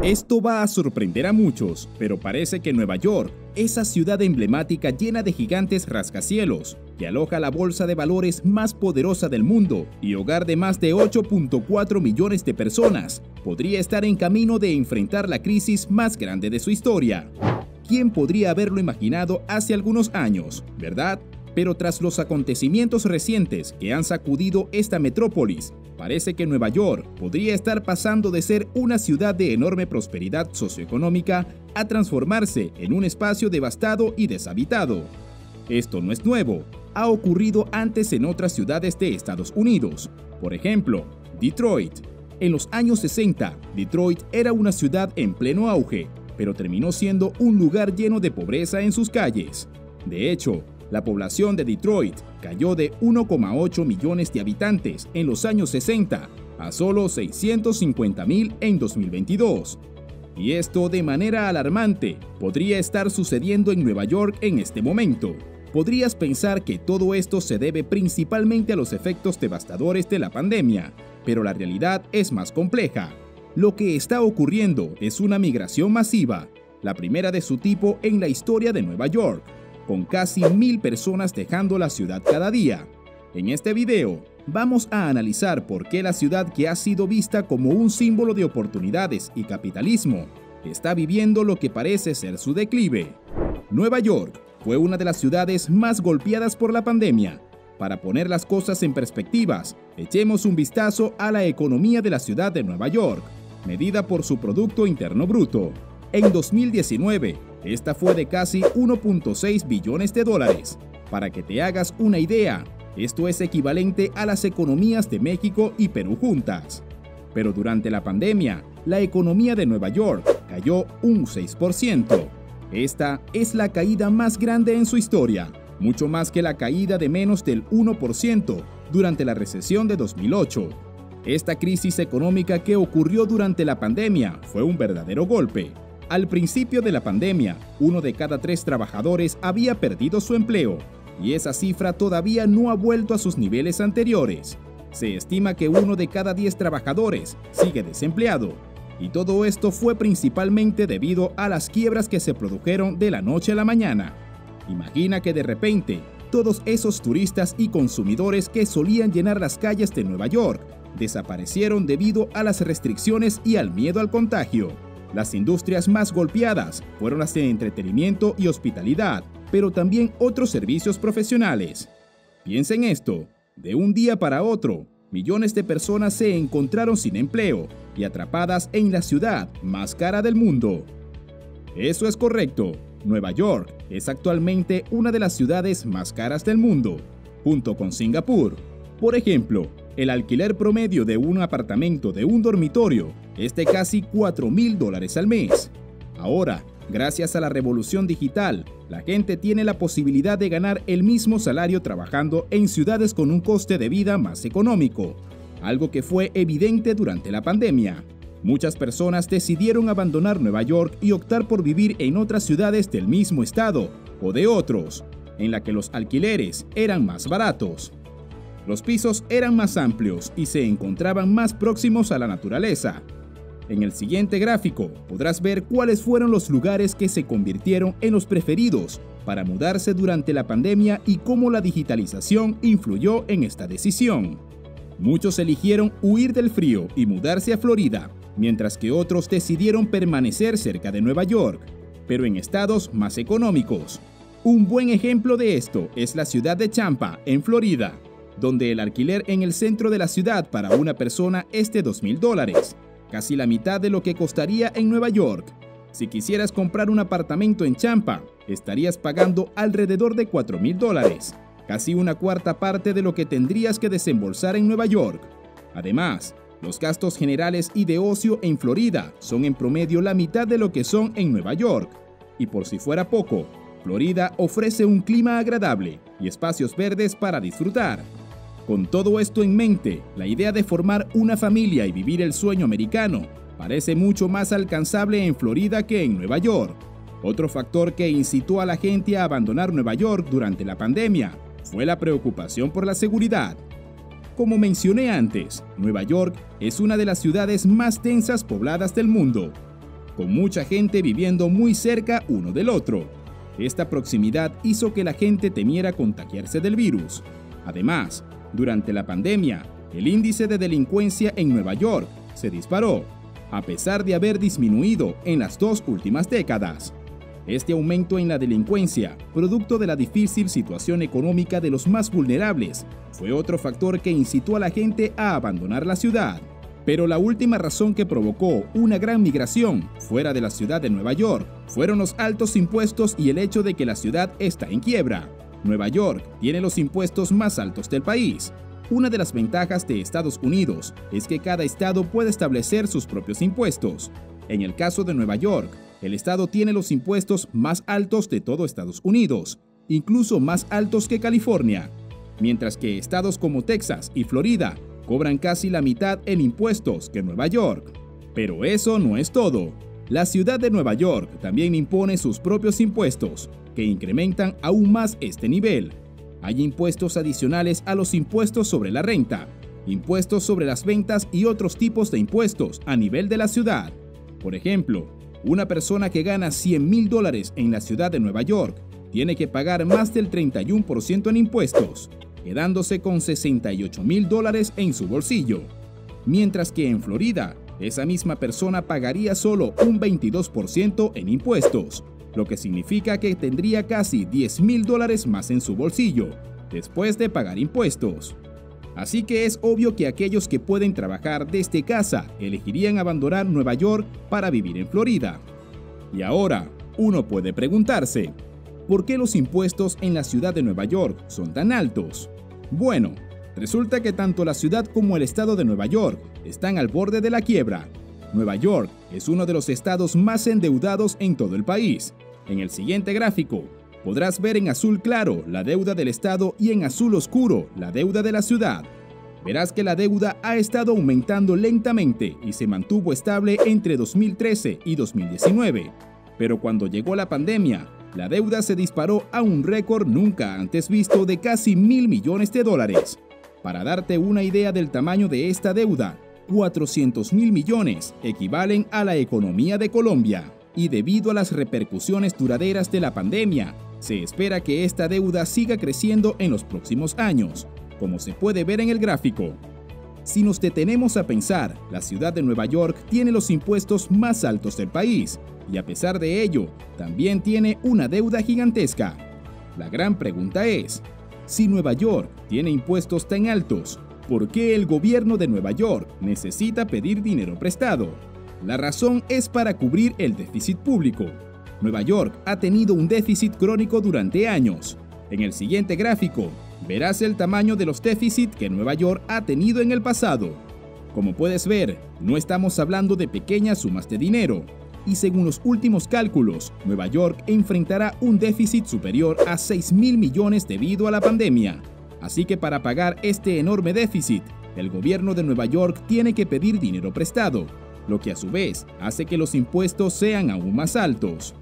Esto va a sorprender a muchos, pero parece que Nueva York, esa ciudad emblemática llena de gigantes rascacielos, que aloja la bolsa de valores más poderosa del mundo y hogar de más de 8.4 millones de personas, podría estar en camino de enfrentar la crisis más grande de su historia. ¿Quién podría haberlo imaginado hace algunos años, verdad? Pero tras los acontecimientos recientes que han sacudido esta metrópolis, parece que Nueva York podría estar pasando de ser una ciudad de enorme prosperidad socioeconómica a transformarse en un espacio devastado y deshabitado. Esto no es nuevo, ha ocurrido antes en otras ciudades de Estados Unidos. Por ejemplo, Detroit. En los años 60, Detroit era una ciudad en pleno auge, pero terminó siendo un lugar lleno de pobreza en sus calles. De hecho, la población de Detroit cayó de 1,8 millones de habitantes en los años 60 a solo 650,000 en 2022. Y esto, de manera alarmante, podría estar sucediendo en Nueva York en este momento. Podrías pensar que todo esto se debe principalmente a los efectos devastadores de la pandemia, pero la realidad es más compleja. Lo que está ocurriendo es una migración masiva, la primera de su tipo en la historia de Nueva York, con casi 1,000 personas dejando la ciudad cada día. En este video, vamos a analizar por qué la ciudad que ha sido vista como un símbolo de oportunidades y capitalismo está viviendo lo que parece ser su declive. Nueva York fue una de las ciudades más golpeadas por la pandemia. Para poner las cosas en perspectivas, echemos un vistazo a la economía de la ciudad de Nueva York, medida por su Producto Interno Bruto. En 2019, esta fue de casi 1.6 billones de dólares. Para que te hagas una idea, esto es equivalente a las economías de México y Perú juntas. Pero durante la pandemia, la economía de Nueva York cayó un 6%. Esta es la caída más grande en su historia, mucho más que la caída de menos del 1% durante la recesión de 2008. Esta crisis económica que ocurrió durante la pandemia fue un verdadero golpe. Al principio de la pandemia, 1 de cada 3 trabajadores había perdido su empleo, y esa cifra todavía no ha vuelto a sus niveles anteriores. Se estima que 1 de cada 10 trabajadores sigue desempleado, y todo esto fue principalmente debido a las quiebras que se produjeron de la noche a la mañana. Imagina que de repente, todos esos turistas y consumidores que solían llenar las calles de Nueva York desaparecieron debido a las restricciones y al miedo al contagio. Las industrias más golpeadas fueron las de entretenimiento y hospitalidad, pero también otros servicios profesionales. Piensa en esto, de un día para otro, millones de personas se encontraron sin empleo y atrapadas en la ciudad más cara del mundo. Eso es correcto, Nueva York es actualmente una de las ciudades más caras del mundo, junto con Singapur. Por ejemplo, el alquiler promedio de un apartamento de un dormitorio es de casi $4,000 al mes. Ahora, gracias a la revolución digital, la gente tiene la posibilidad de ganar el mismo salario trabajando en ciudades con un coste de vida más económico, algo que fue evidente durante la pandemia. Muchas personas decidieron abandonar Nueva York y optar por vivir en otras ciudades del mismo estado o de otros, en la que los alquileres eran más baratos. Los pisos eran más amplios y se encontraban más próximos a la naturaleza. En el siguiente gráfico podrás ver cuáles fueron los lugares que se convirtieron en los preferidos para mudarse durante la pandemia y cómo la digitalización influyó en esta decisión. Muchos eligieron huir del frío y mudarse a Florida, mientras que otros decidieron permanecer cerca de Nueva York, pero en estados más económicos. Un buen ejemplo de esto es la ciudad de Tampa, en Florida, donde el alquiler en el centro de la ciudad para una persona es de $2,000, casi la mitad de lo que costaría en Nueva York. Si quisieras comprar un apartamento en Tampa, estarías pagando alrededor de $4,000, casi una cuarta parte de lo que tendrías que desembolsar en Nueva York. Además, los gastos generales y de ocio en Florida son en promedio la mitad de lo que son en Nueva York. Y por si fuera poco, Florida ofrece un clima agradable y espacios verdes para disfrutar. Con todo esto en mente, la idea de formar una familia y vivir el sueño americano parece mucho más alcanzable en Florida que en Nueva York. Otro factor que incitó a la gente a abandonar Nueva York durante la pandemia fue la preocupación por la seguridad. Como mencioné antes, Nueva York es una de las ciudades más densas pobladas del mundo. con mucha gente viviendo muy cerca uno del otro. Esta proximidad hizo que la gente temiera contagiarse del virus. Además, durante la pandemia, el índice de delincuencia en Nueva York se disparó, a pesar de haber disminuido en las 2 últimas décadas. Este aumento en la delincuencia, producto de la difícil situación económica de los más vulnerables, fue otro factor que incitó a la gente a abandonar la ciudad. Pero la última razón que provocó una gran migración fuera de la ciudad de Nueva York fueron los altos impuestos y el hecho de que la ciudad está en quiebra. Nueva York tiene los impuestos más altos del país. Una de las ventajas de Estados Unidos es que cada estado puede establecer sus propios impuestos. En el caso de Nueva York, el estado tiene los impuestos más altos de todo Estados Unidos, incluso más altos que California, mientras que estados como Texas y Florida cobran casi la mitad en impuestos que Nueva York. Pero eso no es todo. La ciudad de Nueva York también impone sus propios impuestos, que incrementan aún más este nivel. Hay impuestos adicionales a los impuestos sobre la renta, impuestos sobre las ventas y otros tipos de impuestos a nivel de la ciudad. Por ejemplo, una persona que gana $100,000 en la ciudad de Nueva York tiene que pagar más del 31% en impuestos, quedándose con $68,000 en su bolsillo. Mientras que en Florida, esa misma persona pagaría solo un 22% en impuestos, lo que significa que tendría casi $10,000 más en su bolsillo, después de pagar impuestos. Así que es obvio que aquellos que pueden trabajar desde casa elegirían abandonar Nueva York para vivir en Florida. Y ahora, uno puede preguntarse, ¿por qué los impuestos en la ciudad de Nueva York son tan altos? Bueno, resulta que tanto la ciudad como el estado de Nueva York están al borde de la quiebra. Nueva York es uno de los estados más endeudados en todo el país. En el siguiente gráfico, podrás ver en azul claro la deuda del estado y en azul oscuro la deuda de la ciudad. Verás que la deuda ha estado aumentando lentamente y se mantuvo estable entre 2013 y 2019. Pero cuando llegó la pandemia, la deuda se disparó a un récord nunca antes visto de casi $1,000 millones. Para darte una idea del tamaño de esta deuda, 400,000 millones equivalen a la economía de Colombia. Y debido a las repercusiones duraderas de la pandemia, se espera que esta deuda siga creciendo en los próximos años, como se puede ver en el gráfico. Si nos detenemos a pensar, la ciudad de Nueva York tiene los impuestos más altos del país, y a pesar de ello, también tiene una deuda gigantesca. La gran pregunta es, si Nueva York tiene impuestos tan altos, ¿por qué el gobierno de Nueva York necesita pedir dinero prestado? La razón es para cubrir el déficit público. Nueva York ha tenido un déficit crónico durante años. En el siguiente gráfico, verás el tamaño de los déficits que Nueva York ha tenido en el pasado. Como puedes ver, no estamos hablando de pequeñas sumas de dinero. Y según los últimos cálculos, Nueva York enfrentará un déficit superior a 6,000 millones debido a la pandemia. Así que para pagar este enorme déficit, el gobierno de Nueva York tiene que pedir dinero prestado, lo que a su vez hace que los impuestos sean aún más altos.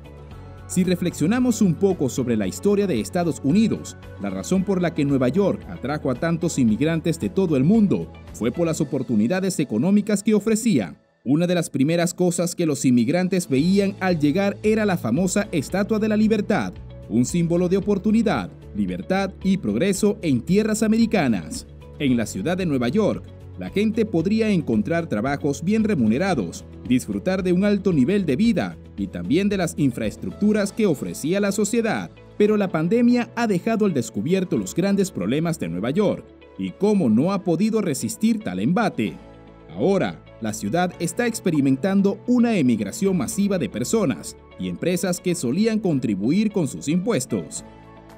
Si reflexionamos un poco sobre la historia de Estados Unidos, la razón por la que Nueva York atrajo a tantos inmigrantes de todo el mundo fue por las oportunidades económicas que ofrecía. Una de las primeras cosas que los inmigrantes veían al llegar era la famosa Estatua de la Libertad, un símbolo de oportunidad, libertad y progreso en tierras americanas. En la ciudad de Nueva York, la gente podría encontrar trabajos bien remunerados, disfrutar de un alto nivel de vida y también de las infraestructuras que ofrecía la sociedad. Pero la pandemia ha dejado al descubierto los grandes problemas de Nueva York y cómo no ha podido resistir tal embate. Ahora, la ciudad está experimentando una emigración masiva de personas y empresas que solían contribuir con sus impuestos.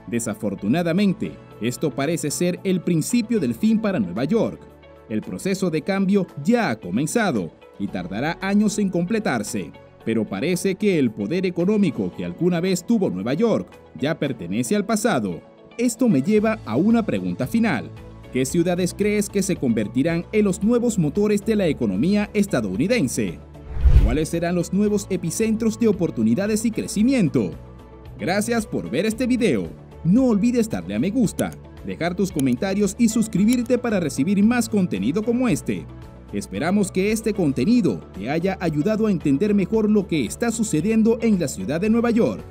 Desafortunadamente, esto parece ser el principio del fin para Nueva York. El proceso de cambio ya ha comenzado y tardará años en completarse, pero parece que el poder económico que alguna vez tuvo Nueva York ya pertenece al pasado. Esto me lleva a una pregunta final. ¿Qué ciudades crees que se convertirán en los nuevos motores de la economía estadounidense? ¿Cuáles serán los nuevos epicentros de oportunidades y crecimiento? Gracias por ver este video. No olvides darle a me gusta, dejar tus comentarios y suscribirte para recibir más contenido como este. Esperamos que este contenido te haya ayudado a entender mejor lo que está sucediendo en la ciudad de Nueva York.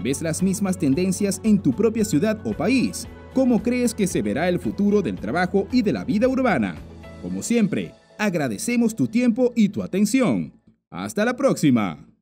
¿Ves las mismas tendencias en tu propia ciudad o país? ¿Cómo crees que se verá el futuro del trabajo y de la vida urbana? Como siempre, agradecemos tu tiempo y tu atención. ¡Hasta la próxima!